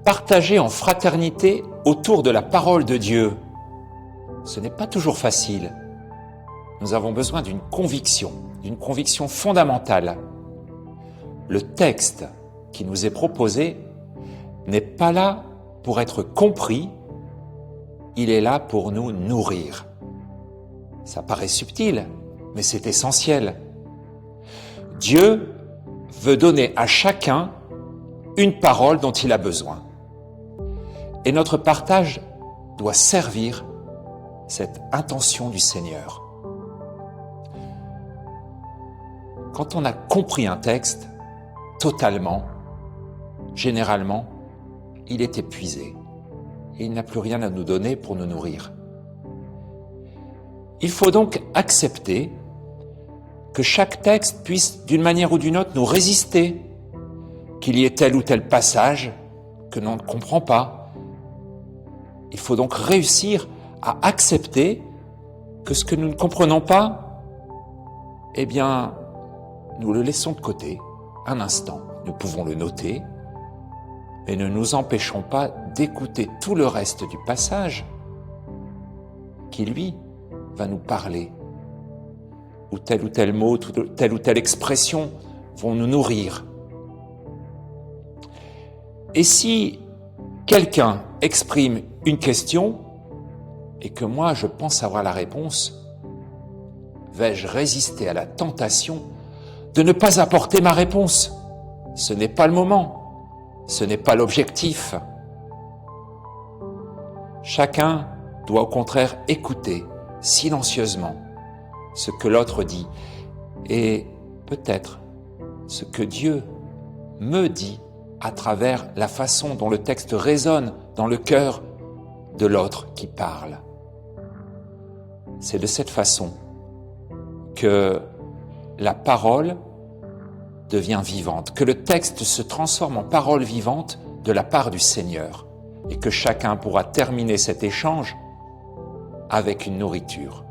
partager en fraternité autour de la parole de Dieu, ce n'est pas toujours facile. Nous avons besoin d'une conviction fondamentale. Le texte qui nous est proposé n'est pas là pour être compris, il est là pour nous nourrir. Ça paraît subtil, mais c'est essentiel. Dieu veut donner à chacun une parole dont il a besoin. Et notre partage doit servir cette intention du Seigneur. Quand on a compris un texte totalement, généralement, il est épuisé et il n'a plus rien à nous donner pour nous nourrir. Il faut donc accepter que chaque texte puisse, d'une manière ou d'une autre, nous résister, qu'il y ait tel ou tel passage que l'on ne comprend pas. Il faut donc réussir à accepter que ce que nous ne comprenons pas, eh bien, nous le laissons de côté un instant. Nous pouvons le noter, mais ne nous empêchons pas d'écouter tout le reste du passage qui, lui, va nous parler, où tel mot, telle ou telle expression vont nous nourrir. Et si quelqu'un exprime une question et que moi je pense avoir la réponse, vais-je résister à la tentation de ne pas apporter ma réponse? Ce n'est pas le moment, ce n'est pas l'objectif. Chacun doit au contraire écouter silencieusement ce que l'autre dit et peut-être ce que Dieu me dit à travers la façon dont le texte résonne dans le cœur de l'autre qui parle. C'est de cette façon que la parole devient vivante, que le texte se transforme en parole vivante de la part du Seigneur et que chacun pourra terminer cet échange avec une nourriture.